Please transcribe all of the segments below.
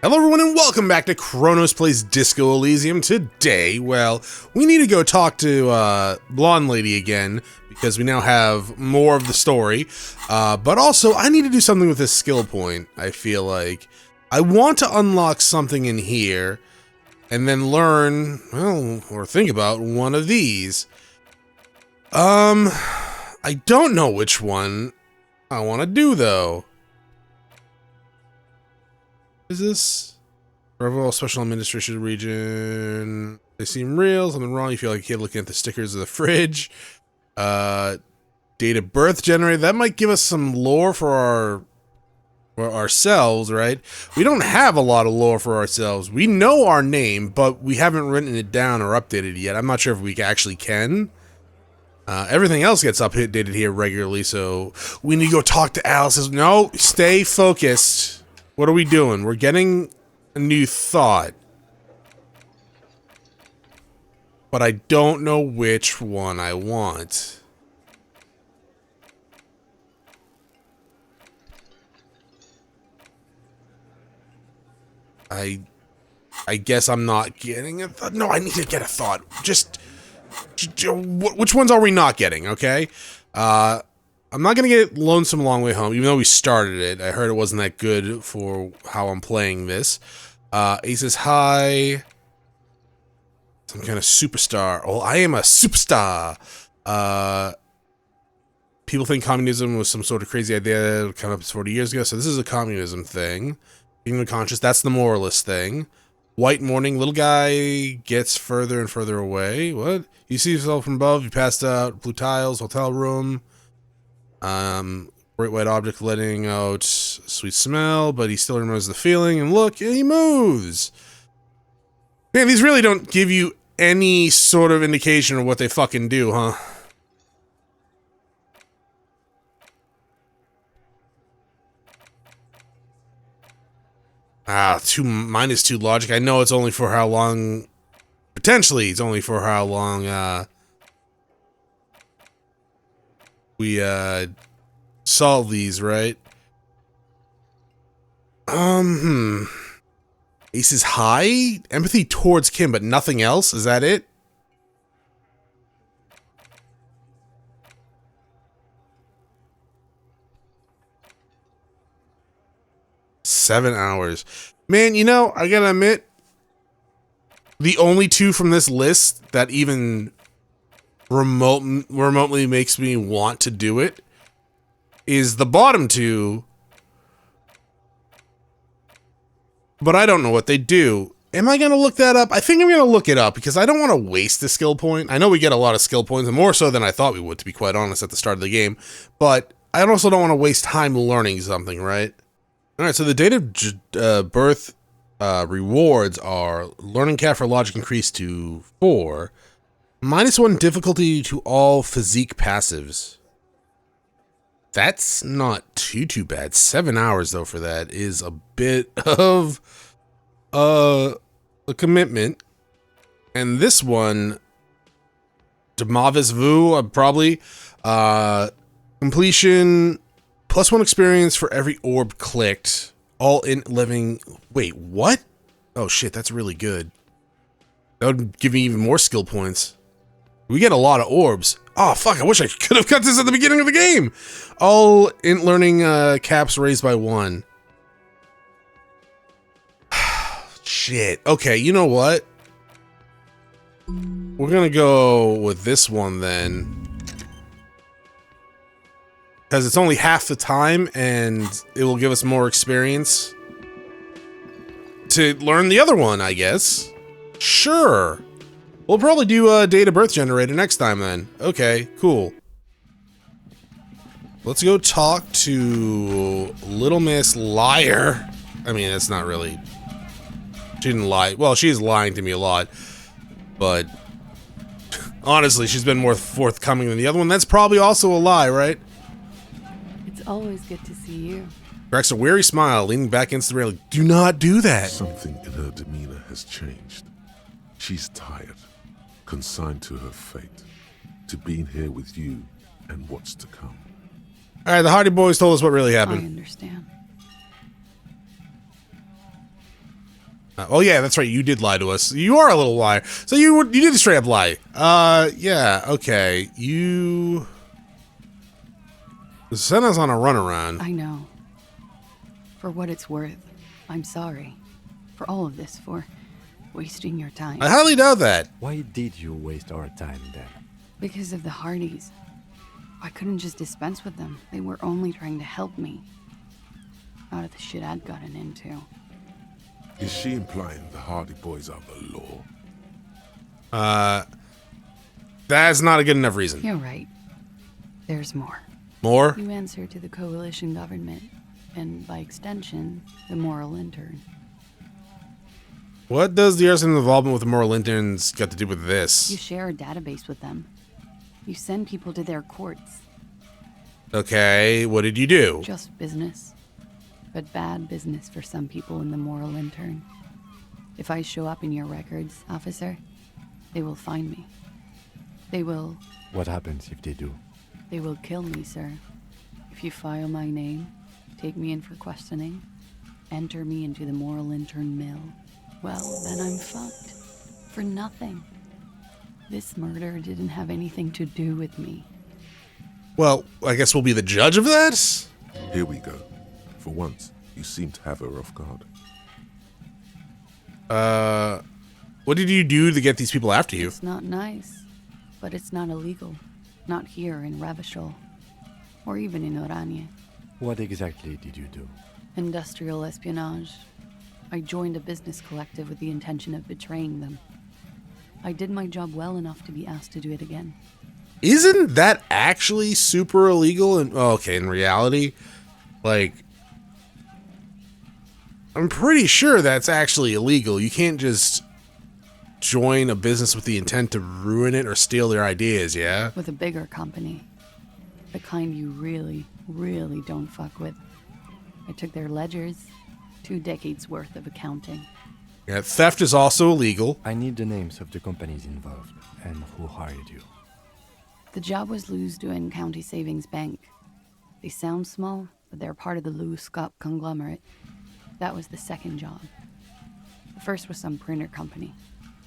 Hello everyone and welcome back to Chronos Plays Disco Elysium. Today, well, we need to go talk to Blonde Lady again, because we now have more of the story, but also I need to do something with this skill point. I feel like I want to unlock something in here, and then learn, well, or think about one of these. I don't know which one I want to do, though. Is this Revel Special Administration Region? They seem real. Something wrong. You feel like a kid looking at the stickers of the fridge. Date of birth generated. That might give us some lore for ourselves, right? We don't have a lot of lore for ourselves. We know our name, but we haven't written it down or updated it yet. I'm not sure if we actually can. Everything else gets updated here regularly, so we need to go talk to Alice. No, stay focused. What are we doing? We're getting a new thought. But I don't know which one I want. I guess I'm not getting a thought. No, I need to get a thought. Which ones are we not getting, okay? I'm not gonna get Lonesome Long Way Home, even though we started it. I heard it wasn't that good for how I'm playing this. Aces High. Some kind of superstar. Oh, I am a superstar. People think communism was some sort of crazy idea that came up 40 years ago, so this is a communism thing. Kingdom of Conscious, that's the moralist thing. White Morning, little guy gets further and further away. What? You see yourself from above, you passed out, blue tiles, hotel room. Great white object letting out sweet smell, but he still remembers the feeling, and look, he moves! Man, these really don't give you any sort of indication of what they fucking do, huh? -2 logic. I know it's only for how long... Potentially, it's only for how long, we, solve these, right? Aces High? Empathy towards Kim, but nothing else? Is that it? $7 hours. Man, you know, I gotta admit, the only two from this list that even remotely makes me want to do it is the bottom two, but I don't know what they do. Am I gonna look that up? I think I'm gonna look it up because I don't want to waste a skill point. I know we get a lot of skill points, and more so than I thought we would, to be quite honest, at the start of the game, but I also don't want to waste time learning something, right? Alright, so the date of birth rewards are learning cat for logic increased to 4, -1 difficulty to all physique passives. That's not too bad. 7 hours though for that is a bit of a commitment. And this one, Demavis Vu, probably completion +1 experience for every orb clicked. All in living. Wait, what? Oh shit, that's really good. That would give me even more skill points. We get a lot of orbs. Oh fuck, I wish I could have cut this at the beginning of the game. All int learning caps raised by 1. Shit. Okay, you know what? We're gonna go with this one then. Because it's only half the time, and it will give us more experience to learn the other one, I guess. Sure. We'll probably do a date of birth generator next time then. Okay, cool. Let's go talk to Little Miss Liar. I mean, that's not really... She didn't lie. Well, she's lying to me a lot. But... honestly, she's been more forthcoming than the other one. That's probably also a lie, right? It's always good to see you. Cracks a weary smile, leaning back against the railing. Do not do that! Something in her demeanor has changed. She's tired, consigned to her fate, to being here with you and what's to come. Alright, the Hardy Boys told us what really I happened. understand. Oh yeah, that's right. You did lie to us. You are a little liar. So you did straight up lie. Yeah. Okay. You sent us on a runaround. I know. For what it's worth, I'm sorry. For all of this, for wasting your time. I highly doubt that. Why did you waste our time then? Because of the Hardys. I couldn't just dispense with them. They were only trying to help me. Out of the shit I'd gotten into. Is she implying the Hardy Boys are the law? That's not a good enough reason. You're right. There's more. More? You answer to the coalition government, and by extension, the moral intern. What does the arson involvement with the moral interns got to do with this? You share a database with them. You send people to their courts. Okay, what did you do? Just business. But bad business for some people in the moral intern. If I show up in your records, officer, they will find me. They will... What happens if they do? They will kill me, sir. If you file my name, take me in for questioning, enter me into the moral intern mill, well, then I'm fucked. For nothing. This murder didn't have anything to do with me. Well, I guess we'll be the judge of that? Here we go. For once, you seem to have her off guard. What did you do to get these people after you? It's not nice, but it's not illegal. Not here in Ravishol, or even in Oranje. What exactly did you do? Industrial espionage. I joined a business collective with the intention of betraying them. I did my job well enough to be asked to do it again. Isn't that actually super illegal? And okay, in reality, like, I'm pretty sure that's actually illegal. You can't just join a business with the intent to ruin it or steal their ideas, yeah? With a bigger company. The kind you really, really don't fuck with. I took their ledgers, 2 decades worth of accounting. Yeah, theft is also illegal. I need the names of the companies involved and who hired you. The job was Lou's doing County Savings Bank. They sound small, but they're part of the Lou Scott conglomerate. That was the second job. The first was some printer company.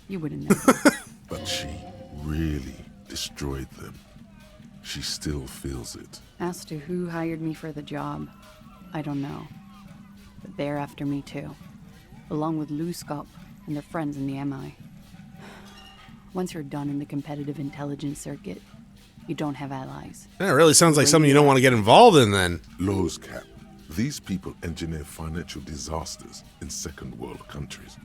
You wouldn't know. But she really destroyed them. She still feels it. As to who hired me for the job, I don't know. But they're after me too. Along with Lou Scott and their friends in the MI. Once you're done in the competitive intelligence circuit, you don't have allies. That really sounds like something you don't want to get involved in then. Low's cap. These people engineer financial disasters in second world countries.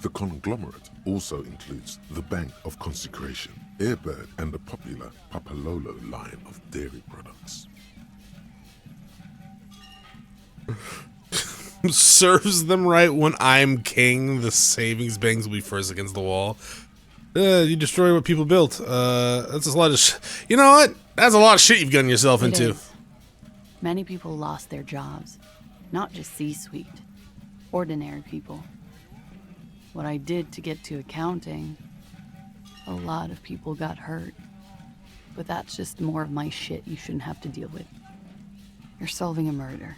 The conglomerate also includes the Bank of Consecration, Airbird, and the popular Papalolo line of dairy products. Serves them right when I'm king. The savings banks will be first against the wall. You destroy what people built. That's a lot of you know what? That's a lot of shit you've gotten yourself It into. is. Many people lost their jobs. Not just C-suite. Ordinary people. What I did to get to accounting, a lot of people got hurt. But that's just more of my shit you shouldn't have to deal with. You're solving a murder.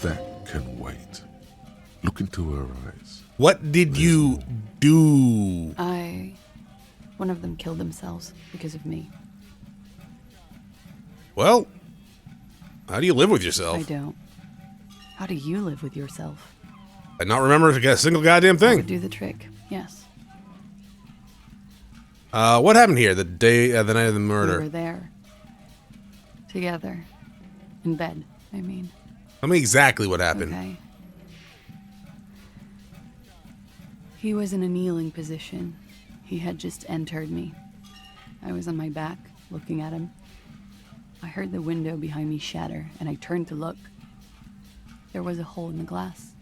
That can wait. Look into her eyes. What did you do? One of them killed themselves because of me. Well, how do you live with yourself? I don't. How do you live with yourself? I not remember to get a single goddamn That would thing. do the trick, yes. What happened here the night of the We murder? were there. Together. In bed, I mean. Tell me exactly what happened. Okay. He was in a kneeling position. He had just entered me. I was on my back, looking at him. I heard the window behind me shatter, and I turned to look. There was a hole in the glass.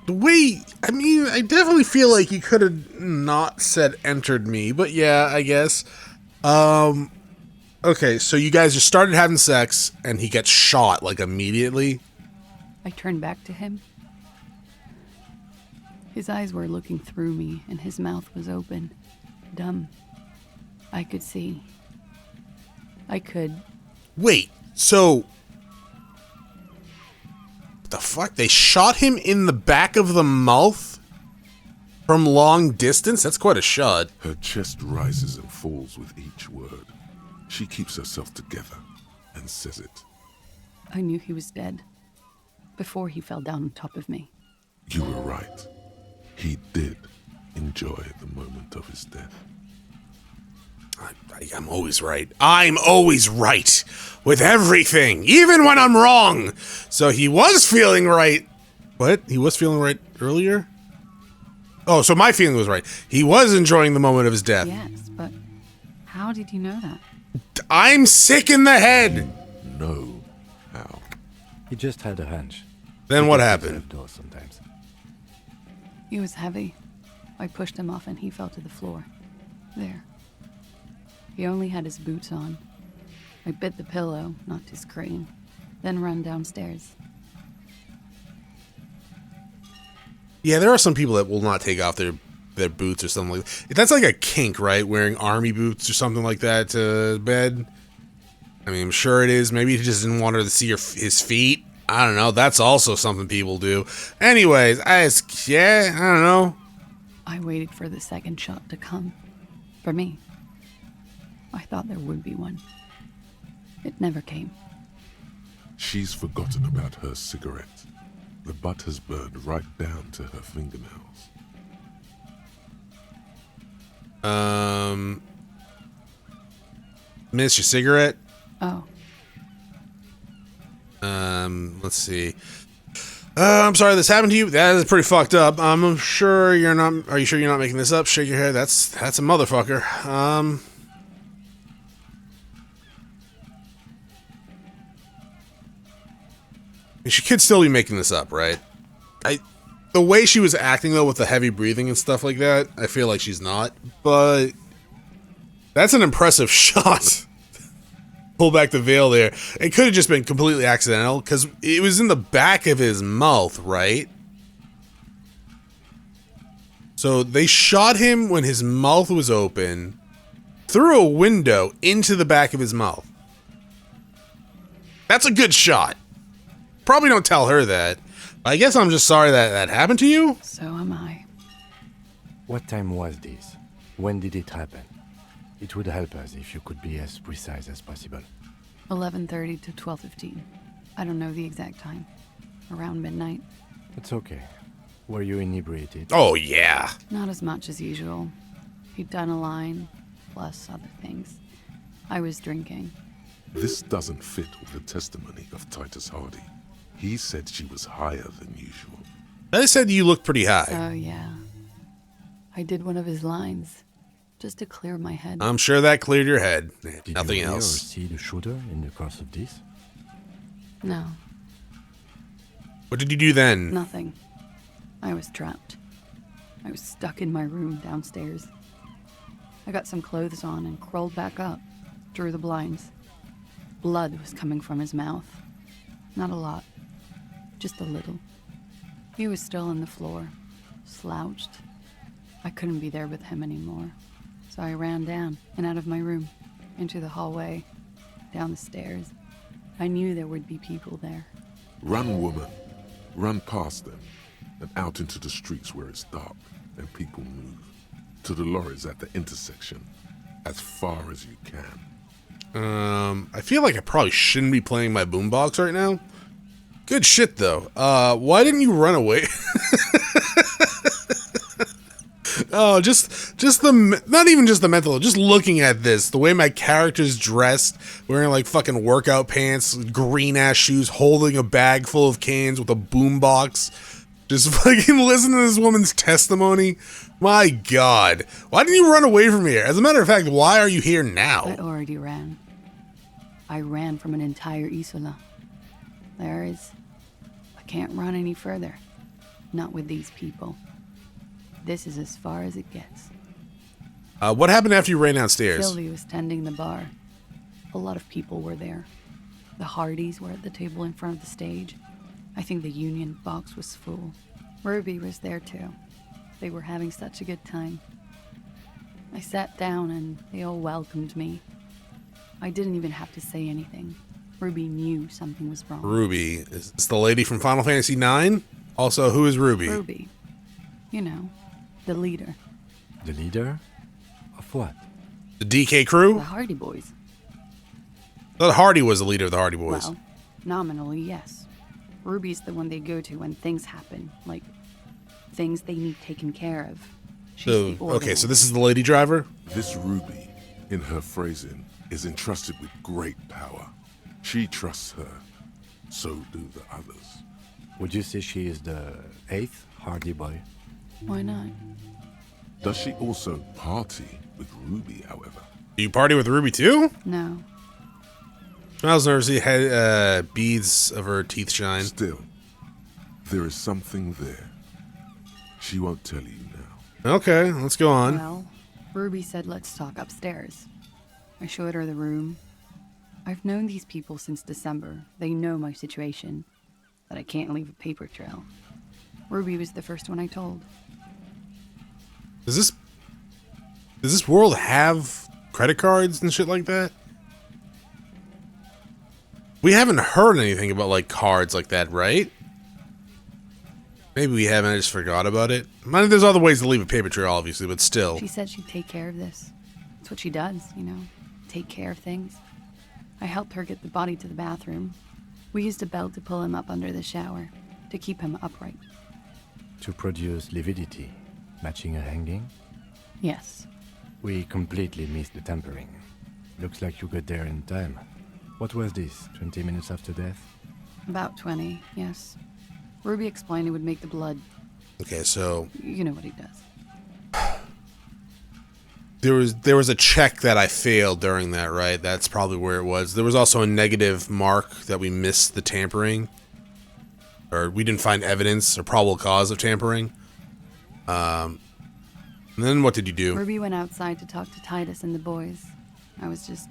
The way, I mean, I definitely feel like you could have not said entered me, but yeah, I guess. Okay, so you guys just started having sex, and he gets shot, like, immediately? I turned back to him. His eyes were looking through me, and his mouth was open. Dumb. I could see. I could. Wait, so... What the fuck? They shot him in the back of the mouth from long distance? That's quite a shot. Her chest rises and falls with each word. She keeps herself together and says it. I knew he was dead before he fell down on top of me. You were right. He did enjoy the moment of his death. I'm always right. I'm always right with everything, even when I'm wrong. So he was feeling right. What? He was feeling right earlier? Oh, so my feeling was right. He was enjoying the moment of his death. Yes, but how did you know that? I'm sick in the head. No. How? He just had a hunch. Then what happened? Sometimes. He was heavy. I pushed him off and he fell to the floor. There. He only had his boots on. I bit the pillow, knocked his crane, then ran downstairs. Yeah, there are some people that will not take off their boots or something like that. That's like a kink, right? Wearing army boots or something like that to bed. I mean, I'm sure it is. Maybe he just didn't want her to see his feet. I don't know. That's also something people do. Anyways, I don't know. I waited for the second shot to come. For me. I thought there would be one. It never came. She's forgotten about her cigarette. The butt has burned right down to her fingernails. Miss, your cigarette? Oh. Let's see. I'm sorry this happened to you. That is pretty fucked up. I'm sure you're not. Are you sure you're not making this up? Shake your head. That's a motherfucker. She could still be making this up, right? The way she was acting though, with the heavy breathing and stuff like that, I feel like she's not. But that's an impressive shot. Pull back the veil there. It could have just been completely accidental because it was in the back of his mouth, right? So they shot him when his mouth was open through a window into the back of his mouth. That's a good shot. Probably don't tell her that. I guess I'm just sorry that happened to you. So am I. What time was this? When did it happen? It would help us if you could be as precise as possible. 11:30 to 12:15. I don't know the exact time. Around midnight. It's okay. Were you inebriated? Oh, yeah. Not as much as usual. He'd done a line, plus other things. I was drinking. This doesn't fit with the testimony of Titus Hardy. He said she was higher than usual. I said you look pretty high. So, yeah. I did one of his lines. Just to clear my head. I'm sure that cleared your head. Did Nothing you hear else. or see the shooter in the course of this? No, What did you do then? nothing. I was trapped. I was stuck in my room downstairs. I got some clothes on and crawled back up, drew the blinds. Blood was coming from his mouth. Not a lot, just a little. He was still on the floor, slouched. I couldn't be there with him anymore. So I ran down and out of my room, into the hallway, down the stairs. I knew there would be people there. Run, woman. Run past them and out into the streets where it's dark and people move. To the lorries at the intersection, as far as you can. I feel like I probably shouldn't be playing my boombox right now. Good shit, though. Why didn't you run away? Oh, not even just the mental, just looking at this, the way my character's dressed, wearing like fucking workout pants, green ass shoes, holding a bag full of cans with a boombox, just fucking listen to this woman's testimony. My God, why didn't you run away from here? As a matter of fact, why are you here I now? already ran. I ran from an entire Isola. I can't run any further. Not with these people. This is as far as it gets. What happened after you ran downstairs? Sylvie was tending the bar. A lot of people were there. The Hardys were at the table in front of the stage. I think the Union box was full. Ruby was there too. They were having such a good time. I sat down and they all welcomed me. I didn't even have to say anything. Ruby knew something was wrong. Ruby. Is this the lady from Final Fantasy IX? Also, who is Ruby? Ruby. You know, the leader. The leader? Of what? The DK crew? The Hardy Boys. I thought Hardy was the leader of the Hardy Boys. Well, nominally, yes. Ruby's the one they go to when things happen, like things they need taken care of. She's So, the okay, organizer. so this is the lady driver? This Ruby, in her phrasing, is entrusted with great power. She trusts her. So do the others. Would you say she is the 8th Hardy Boy? Why not? Does she also party with Ruby, however? Do you party with Ruby too? No. Smiles nervously, beads of her teeth shine. Still, there is something there. She won't tell you now. Okay, let's go on. Well, Ruby said let's talk upstairs. I showed her the room. I've known these people since December. They know my situation, that I can't leave a paper trail. Ruby was the first one I told. Does this world have credit cards and shit like that? We haven't heard anything about like cards like that, right? Maybe we haven't, I just forgot about it. I mean, there's other ways to leave a paper trail, obviously, but still. She said she'd take care of this. That's what she does, you know, take care of things. I helped her get the body to the bathroom. We used a belt to pull him up under the shower, to keep him upright. To produce lividity, matching a hanging? Yes. We completely missed the tampering. Looks like you got there in time. What was this, 20 minutes after death? About 20, yes. Ruby explained it would make the blood. Okay, so You know what he does. there was a check that I failed during that, right? That's probably where it was. There was also a negative mark that we missed the tampering. Or we didn't find evidence or probable cause of tampering. And then what did you do? Ruby went outside to talk to Titus and the boys. I was just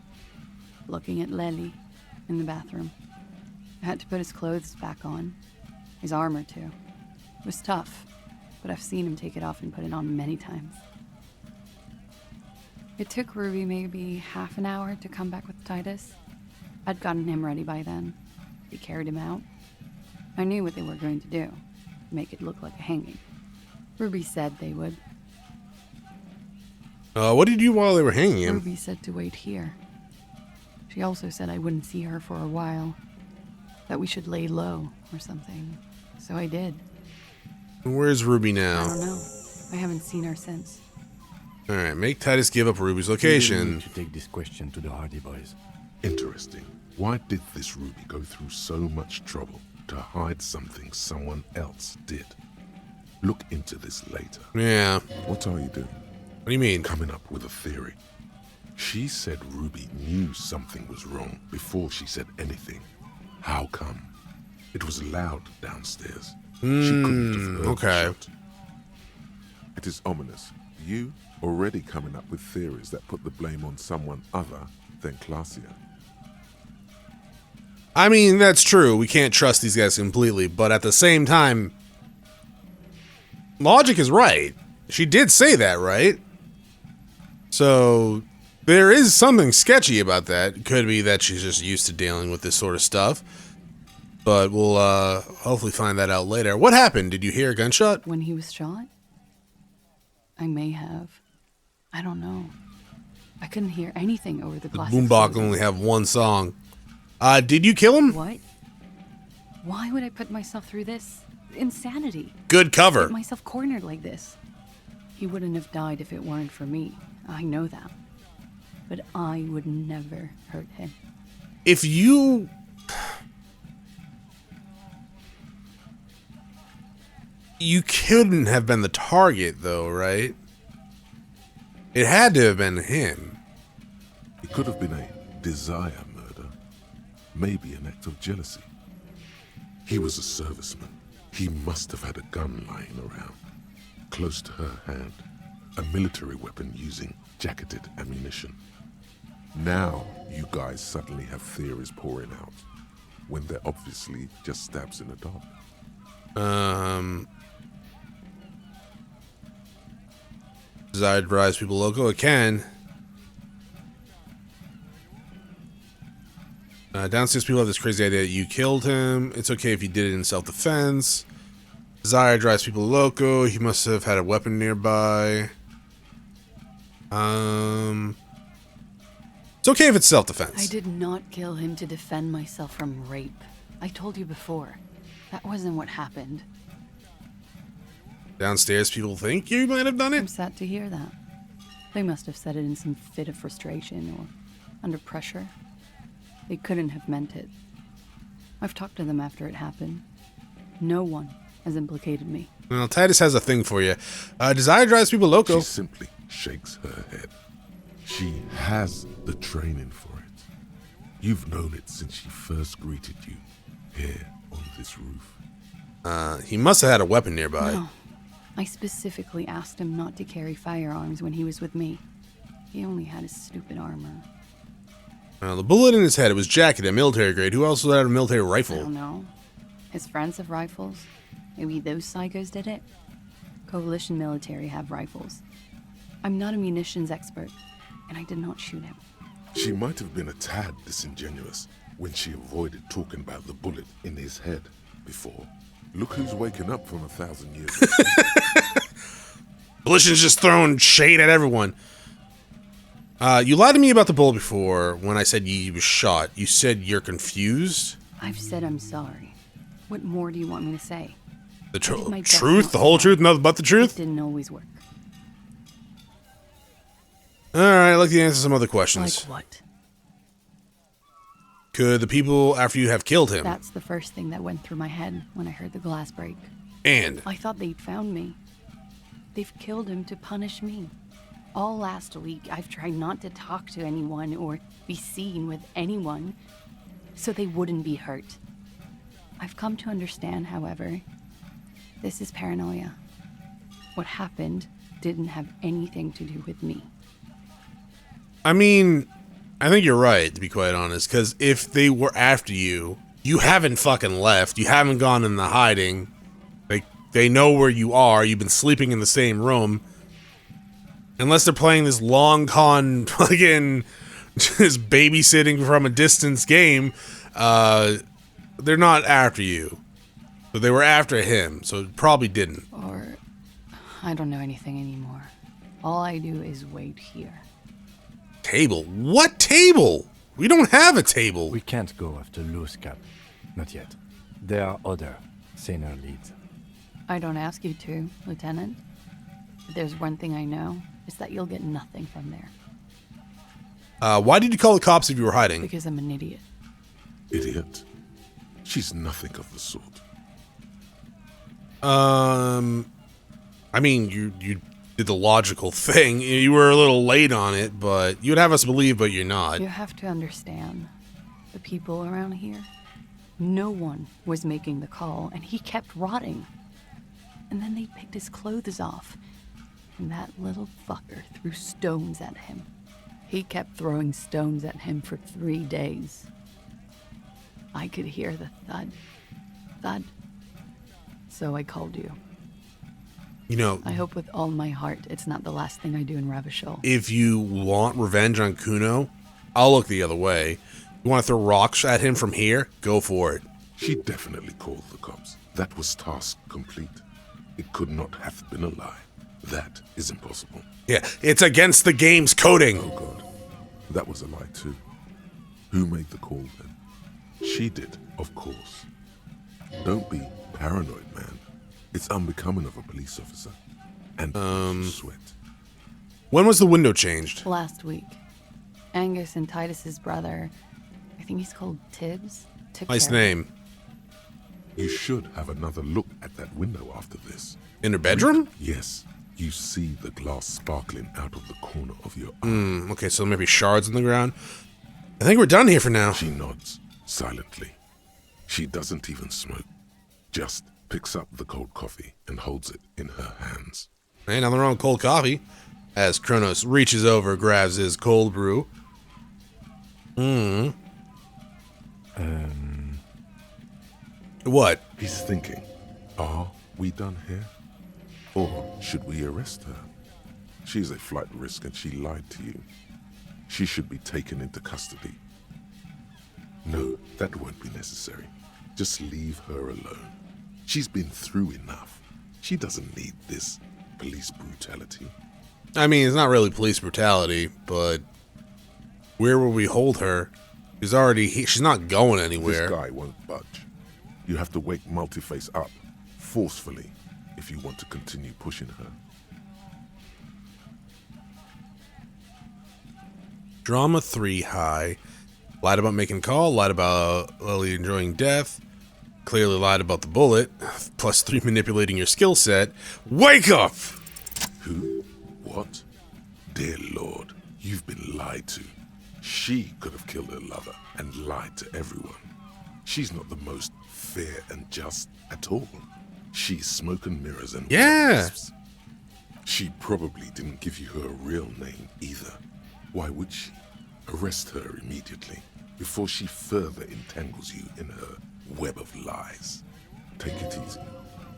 looking at Lely in the bathroom. I had to put his clothes back on. His armor, too. It was tough, but I've seen him take it off and put it on many times. It took Ruby maybe half an hour to come back with Titus. I'd gotten him ready by then. They carried him out. I knew what they were going to do. Make it look like a hanging. Ruby said they would. What did you do while they were hanging him? Ruby said to wait here. She also said I wouldn't see her for a while. That we should lay low or something. So I did. Where's Ruby I now? don't know. I haven't seen her since. Alright, make Titus give up Ruby's We location. need to take this question to the Hardy Boys. Interesting. Why did this Ruby go through so much trouble to hide something someone else did? Look into this later. Yeah. What are you doing? What do you mean? Coming up with a theory. She said Ruby knew something was wrong before she said anything. How come? It was loud downstairs. She couldn't have heard the okay. shot. It is ominous. You already coming up with theories that put the blame on someone other than Claudia. I mean, that's true. We can't trust these guys completely, but at the same time, logic is right. She did say that, right? So there is something sketchy about that. It could be that she's just used to dealing with this sort of stuff. But we'll hopefully find that out later. What happened? Did you hear a gunshot? When he was shot? I may have. I don't know. I couldn't hear anything over the The glass. boombox explosion. only have one song. Did you kill him? What? Why would I put myself through this? Insanity. Good cover. Get myself cornered like this. He wouldn't have died if it weren't for me. I know that. But I would never hurt him. If you... You couldn't have been the target, though, right? It had to have been him. It could have been a desire murder. Maybe an act of jealousy. He was a serviceman. He must have had a gun lying around, close to her hand. A military weapon using jacketed ammunition. Now you guys suddenly have theories pouring out, when they're obviously just stabs in the dark. Desire to rise people local? It can. Downstairs people have this crazy idea that you killed him. It's okay if you did it in self-defense. Desire drives people loco. He must have had a weapon nearby. It's okay if it's self-defense. I did not kill him to defend myself from rape. I told you before. That wasn't what happened. Downstairs people think you might have done I'm it. sad to hear that. They must have said it in some fit of frustration or under pressure. They couldn't have meant it. I've talked to them after it happened. No one has implicated me. Well, Titus has a thing for you. Desire drives people loco. She simply shakes her head. She has the training for it. You've known it since she first greeted you here on this roof. He must have had a weapon nearby. No. I specifically asked him not to carry firearms when he was with me. He only had his stupid armor. The bullet in his head, it was jacketed, military grade. Who else had a military I rifle? don't know. His friends have rifles. Maybe those psychos did it. Coalition military have rifles. I'm not a munitions expert, and I did not shoot him. She might have been a tad disingenuous when she avoided talking about the bullet in his head before. Look who's waking up from 1,000 years ago. Coalition's just throwing shade at everyone. You lied to me about the bullet before when I said you was shot. You said you're confused? I've said I'm sorry. What more do you want me to say? The did my best truth? not The to whole lie. truth? Nothing but the It truth? didn't always work. Alright, I'd like to answer some other questions. Like what? Could the people after you have killed him? That's the first thing that went through my head when I heard the glass break. And I thought they'd found me. They've killed him to punish me. All last week, I've tried not to talk to anyone or be seen with anyone so they wouldn't be hurt. I've come to understand, however, this is paranoia. What happened didn't have anything to do with me. I mean, I think you're right, to be quite honest, because if they were after you, you haven't fucking left. You haven't gone in the hiding. They know where you are. You've been sleeping in the same room. Unless they're playing this long con, fucking, just babysitting from a distance game, they're not after you. But they were after him, so it probably didn't. Or, I don't know anything anymore. All I do is wait here. Table? What table? We don't have a table. We can't go after loose cap. Not yet. There are other, saner leads. I don't ask you to, Lieutenant. But there's one thing I know, is that you'll get nothing from there. Why did you call the cops if you were hiding? Because I'm an idiot. Idiot. She's nothing of the sort. I mean, you did the logical thing. You were a little late on it, but you'd have us believe, but you're not. You have to understand, the people around here, no one was making the call, and he kept rotting. And then they picked his clothes off, and that little fucker threw stones at him. He kept throwing stones at him for 3 days. I could hear the thud, thud. So I called you. You know, I hope with all my heart it's not the last thing I do in Ravishol. if you want revenge on Kuno, I'll look the other way. You want to throw rocks at him from here? Go for it. She definitely called the cops. That was task complete. It could not have been a lie. That is impossible. Yeah, it's against the game's coding. Oh God, that was a lie too. Who made the call then? She did, of course. Don't be paranoid, man. It's unbecoming of a police officer. And you sweat. When was the window changed? Last week, Angus and Titus's brother, I think he's called Tibbs, took Nice care of it. name. You should have another look at that window after this. In her bedroom? Yes, you see the glass sparkling out of the corner of your eye. Okay, so maybe shards on the ground. I think we're done here for now. She nods silently. She doesn't even smoke. Just picks up the cold coffee and holds it in her hands. Ain't nothing wrong with cold coffee. As Chronos reaches over, grabs his cold brew. What? He's thinking, are we done here? Or should we arrest her? She's a flight risk and she lied to you. She should be taken into custody. No, that won't be necessary. Just leave her alone. She's been through enough. She doesn't need this police brutality. I mean, it's not really police brutality, but where will we hold her? She's not going anywhere. This guy won't budge. You have to wake Multiface up, forcefully, if you want to continue pushing her. Drama 3 high. Lied about making call, lied about Lily enjoying death, clearly lied about the bullet, plus 3 manipulating your skill set. Wake up! Who? What? Dear Lord, you've been lied to. She could have killed her lover and lied to everyone. She's not the most fair and just at all. She's smoke and mirrors and Yeah. wisps. She probably didn't give you her real name either. Why would she? Arrest her immediately before she further entangles you in her web of lies. Take it easy.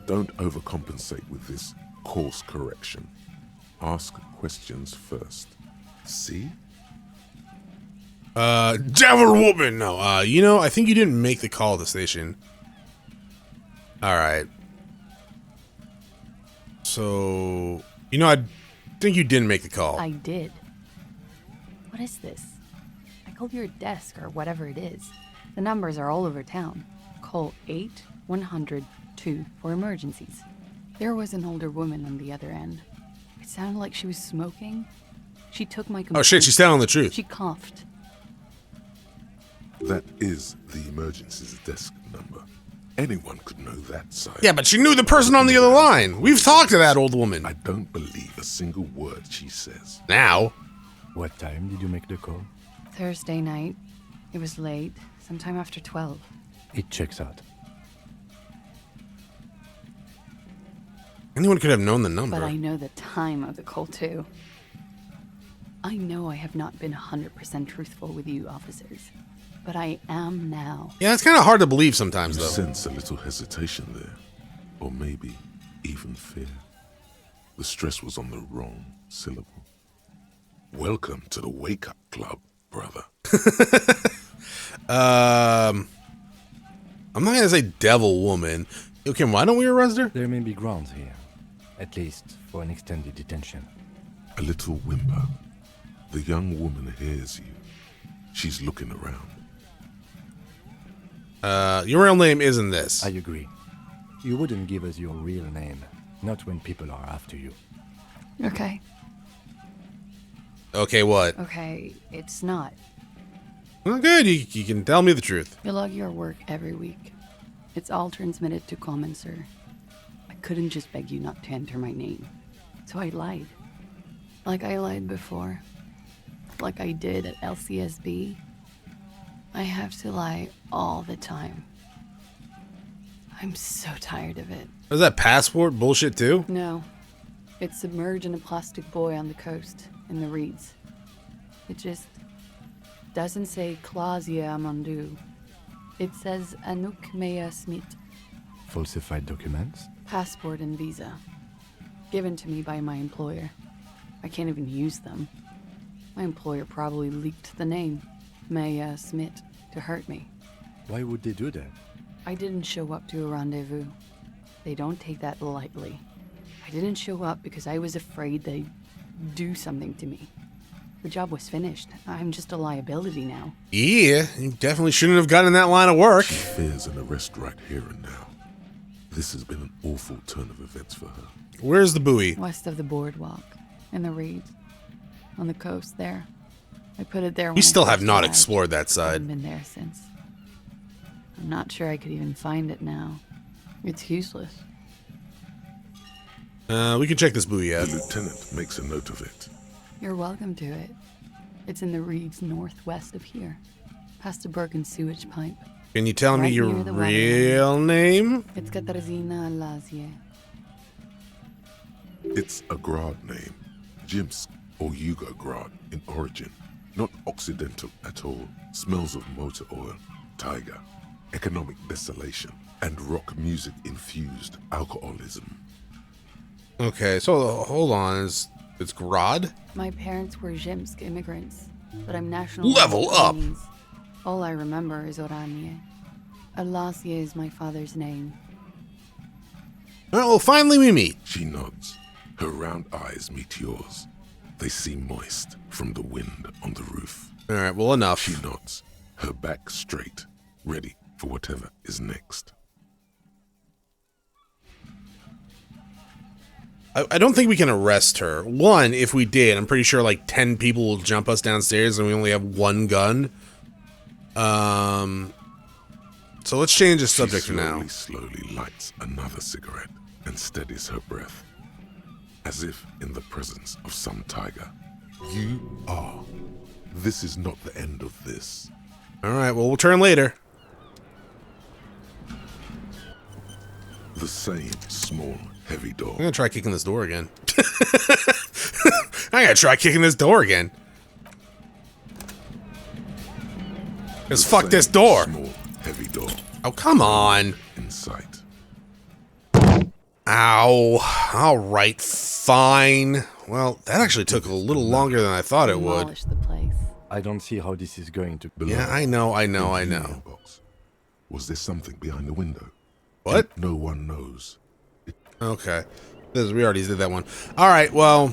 Don't overcompensate with this course correction. Ask questions first. See? Devil woman! No, I think you didn't make the call at the station. Alright. So, I think you didn't make the call. I did. What is this? I called your desk or whatever it is. The numbers are all over town. Call 8-100-2 for emergencies. There was an older woman on the other end. It sounded like she was smoking. She took my computer. Oh shit, she's telling the truth. She coughed. That is the emergency's desk number. Anyone could know that side. Yeah, but she knew the person on the other line. We've talked to that old woman. I don't believe a single word she says. Now. What time did you make the call? Thursday night. It was late, sometime after 12. It checks out. Anyone could have known the number. But I know the time of the call, too. I know I have not been 100% truthful with you officers, but I am now. Yeah, it's kind of hard to believe sometimes, You though. sense a little hesitation there, or maybe even fear. The stress was on the wrong syllable. Welcome to the wake-up club, brother. I'm not gonna say devil woman. Okay, why don't we arrest her? There may be grounds here, at least for an extended detention. A little whimper. The young woman hears you. She's looking around. Your real name isn't this. I agree. You wouldn't give us your real name, not when people are after you. Okay. Okay, what? Okay, it's not. Well, good. You can tell me the truth. You log your work every week. It's all transmitted to Common, sir. I couldn't just beg you not to enter my name. So I lied. Like I lied before. Like I did at LCSB. I have to lie all the time. I'm so tired of it. Was that passport bullshit too? No. It's submerged in a plastic buoy on the coast, in the reeds. It just doesn't say Clausia Amandu. It says Anouk Mea Smith. Falsified documents? Passport and visa. Given to me by my employer. I can't even use them. My employer probably leaked the name, Maya Smith, to hurt me. Why would they do that? I didn't show up to a rendezvous. They don't take that lightly. I didn't show up because I was afraid they'd do something to me. The job was finished. I'm just a liability now. Yeah, you definitely shouldn't have gotten in that line of work. She fears an arrest right here and now. This has been an awful turn of events for her. Where's the buoy? West of the boardwalk, in the reeds, on the coast there. I put it there when We I still have first not arrived. explored that I haven't side. been there since. I'm not sure I could even find it now. It's useless. We can check this buoy The out. lieutenant makes a note of it. You're welcome to it. It's in the reeds northwest of here, past a broken sewage pipe. Can you tell me Right your near the real name? It's Katarzyna Lazie. It's a Grad name, Jimsk or Yugo Grad in origin. Not Occidental at all. Smells of motor oil, tiger, economic desolation, and rock music infused alcoholism. Okay, so hold on. It's Grod? My parents were Zhimsk immigrants, but I'm national. Level up! All I remember is Oranje. Alasia is my father's name. All right, well, finally we meet. She nods. Her round eyes meet yours. They seem moist from the wind on the roof. All right, well, enough. She nods, her back straight, ready for whatever is next. I don't think we can arrest her. One, if we did, I'm pretty sure like 10 people will jump us downstairs and we only have one gun. So let's change the subject for now. She slowly lights another cigarette and steadies her breath, as if in the presence of some tiger. You are. This is not the end of this. All right, well, we'll turn later. The same small, heavy door. I'm gonna try kicking this door again. I gotta try kicking this door again. Because fuck this door. Small, heavy door. Oh, come on. In sight. Ow. All right, fine. Well, that actually took a little longer than I thought it would. Demolish the place. I don't see how this is going to... Below, Yeah, I know. in the union box, was there something behind the window? What? And no one knows. Okay. We already did that one. All right, well,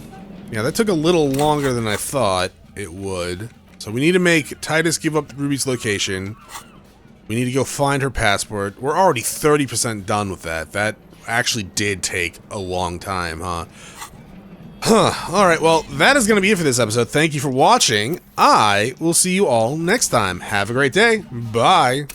yeah, that took a little longer than I thought it would. So we need to make Titus give up Ruby's location. We need to go find her passport. We're already 30% done with that. That actually did take a long time, huh? All right, well, that is going to be it for this episode. Thank you for watching. I will see you all next time. Have a great day. Bye.